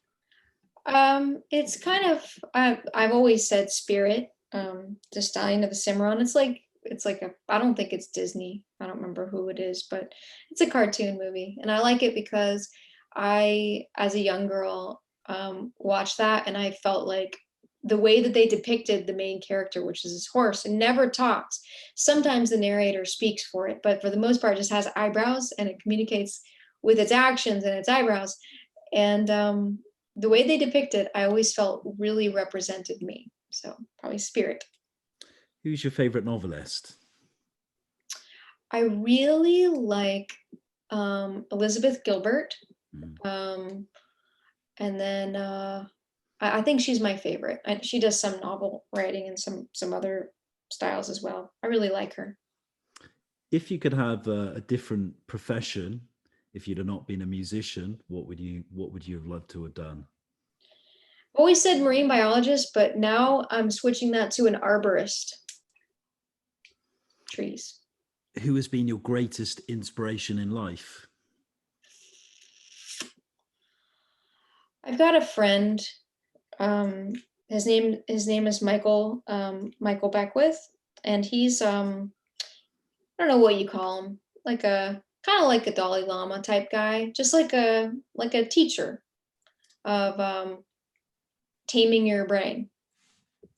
Speaker 2: it's kind of, I've always said Spirit, the Stallion of the Cimarron. It's like I don't think it's Disney. I don't remember who it is, but it's a cartoon movie. And I like it because as a young girl, watched that, and I felt like the way that they depicted the main character, which is this horse, and never talks. Sometimes the narrator speaks for it, but for the most part, it just has eyebrows and it communicates with its actions and its eyebrows. And the way they depict it, I always felt really represented me. So probably Spirit.
Speaker 1: Who's your favorite novelist?
Speaker 2: I really like Elizabeth Gilbert.
Speaker 1: Mm.
Speaker 2: And then I think she's my favorite. She does some novel writing and some other styles as well. I really like her.
Speaker 1: If you could have a different profession, if you'd have not been a musician, what would you have loved to have done?
Speaker 2: I've always said marine biologist, but now I'm switching that to an arborist. Trees.
Speaker 1: Who has been your greatest inspiration in life?
Speaker 2: I've got a friend. His name is Michael Beckwith, and he's I don't know what you call him, like a kind of like a Dalai Lama type guy, just like a teacher of taming your brain.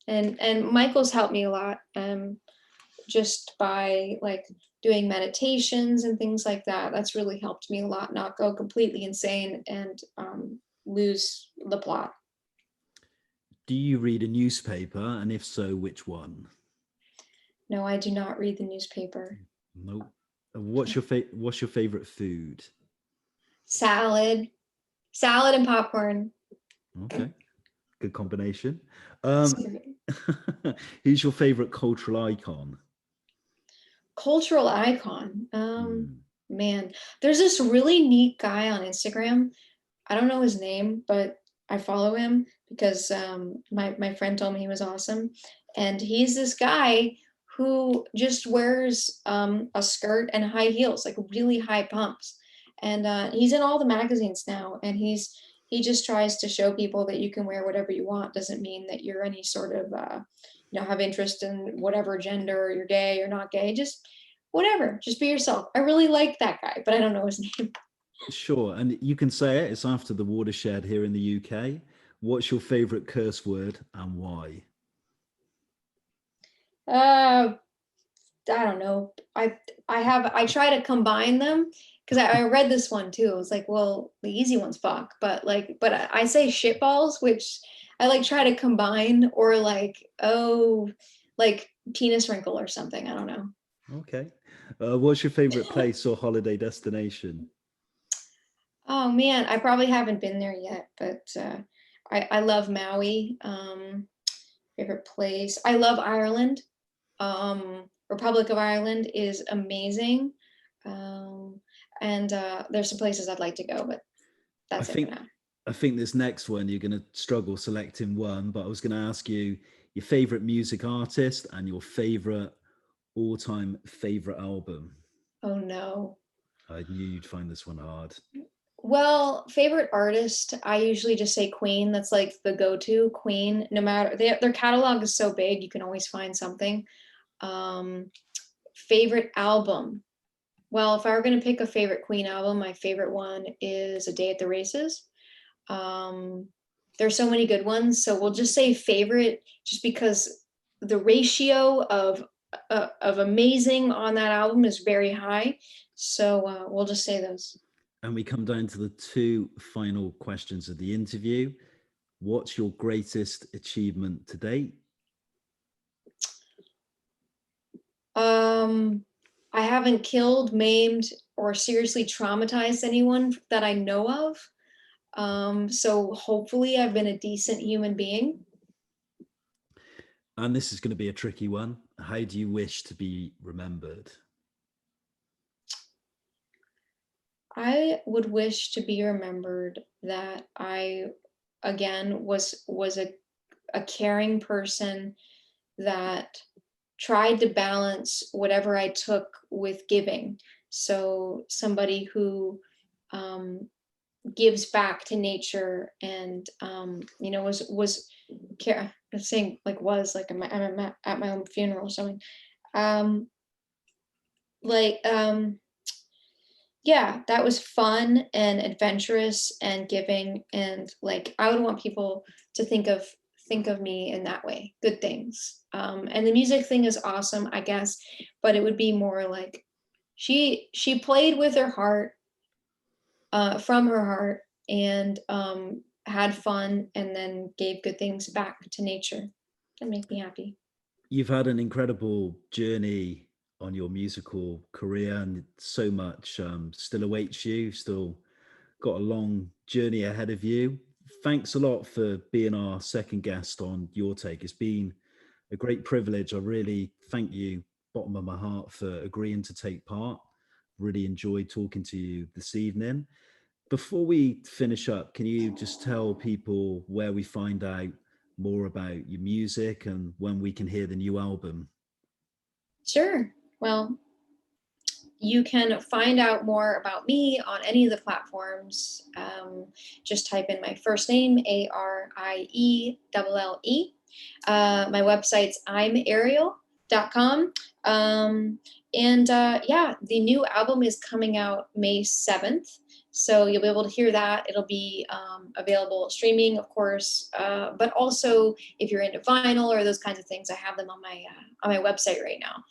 Speaker 2: And Michael's helped me a lot, just by like doing meditations and things like that. That's really helped me a lot, not go completely insane and lose the plot.
Speaker 1: Do you read a newspaper, and if so, which one?
Speaker 2: No, I do not read the newspaper.
Speaker 1: Nope. What's your favorite food?
Speaker 2: Salad and popcorn.
Speaker 1: Okay, good combination. Who's your favorite cultural icon?
Speaker 2: Cultural icon. Man, there's this really neat guy on Instagram. I don't know his name, but I follow him because my friend told me he was awesome. And he's this guy who just wears a skirt and high heels, like really high pumps. And he's in all the magazines now. And he just tries to show people that you can wear whatever you want. Doesn't mean that you're any sort of, have interest in whatever gender, you're gay or not gay, just whatever, just be yourself. I really like that guy, but I don't know his name.
Speaker 1: Sure, and you can say it. It's after the watershed here in the UK. What's your favorite curse word and why?
Speaker 2: I don't know. I try to combine them because I read this one too. It was like, well, the easy one's fuck, but I say shitballs, which I like try to combine, or like, oh, like penis wrinkle or something. I don't know.
Speaker 1: Okay. What's your favorite place or holiday destination?
Speaker 2: Oh man, I probably haven't been there yet, but I love Maui. Favorite place. I love Ireland. Republic of Ireland is amazing. And there's some places I'd like to go, but that's it for now.
Speaker 1: I think this next one you're going to struggle selecting one, but I was going to ask you your favorite music artist and your all-time favorite album.
Speaker 2: Oh no.
Speaker 1: I knew you'd find this one hard.
Speaker 2: Well, favorite artist, I usually just say Queen. That's like the go-to. Queen. No matter their catalog is so big, you can always find something. Favorite album. Well, if I were going to pick a favorite Queen album, my favorite one is A Day at the Races. There's so many good ones, so we'll just say favorite, just because the ratio of amazing on that album is very high. So we'll just say those.
Speaker 1: And we come down to the two final questions of the interview. What's your greatest achievement to date?
Speaker 2: I haven't killed, maimed, or seriously traumatized anyone that I know of. So hopefully I've been a decent human being.
Speaker 1: And this is going to be a tricky one. How do you wish to be remembered?
Speaker 2: I would wish to be remembered that I, again, was a caring person that tried to balance whatever I took with giving. So somebody who gives back to nature, and you know, I'm saying like was like I'm at my own funeral or something. Um, like yeah, that was fun and adventurous and giving, and like I would want people to think of me in that way, good things. And the music thing is awesome, I guess, but it would be more like she played with her heart, from her heart, and had fun, and then gave good things back to nature. That make me happy.
Speaker 1: You've had an incredible journey on your musical career, and so much still awaits you. Still got a long journey ahead of you. Thanks a lot for being our second guest on Your Take. It's been a great privilege. I really thank you, bottom of my heart, for agreeing to take part. Really enjoyed talking to you this evening. Before we finish up, can you just tell people where we find out more about your music and when we can hear the new album?
Speaker 2: Sure. Well, you can find out more about me on any of the platforms. Just type in my first name, Arielle. My website's imarielle.com. And yeah, the new album is coming out May 7th. So you'll be able to hear that. It'll be available streaming, of course, but also if you're into vinyl or those kinds of things, I have them on my website right now.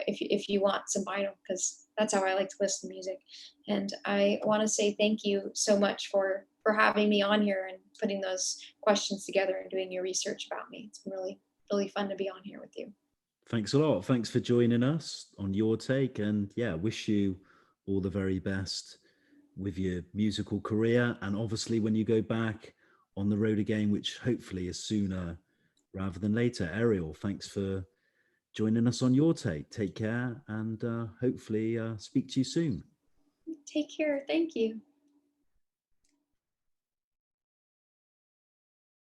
Speaker 2: If you want some vinyl, because that's how I like to listen to music. And I want to say thank you so much for having me on here and putting those questions together and doing your research about me. It's been really, really fun to be on here with you.
Speaker 1: Thanks a lot. Thanks for joining us on Your Take. And yeah, wish you all the very best with your musical career. And obviously, when you go back on the road again, which hopefully is sooner rather than later. Arielle, thanks for joining us on Your Take. Take care, and hopefully speak to you soon.
Speaker 2: Take care. Thank you.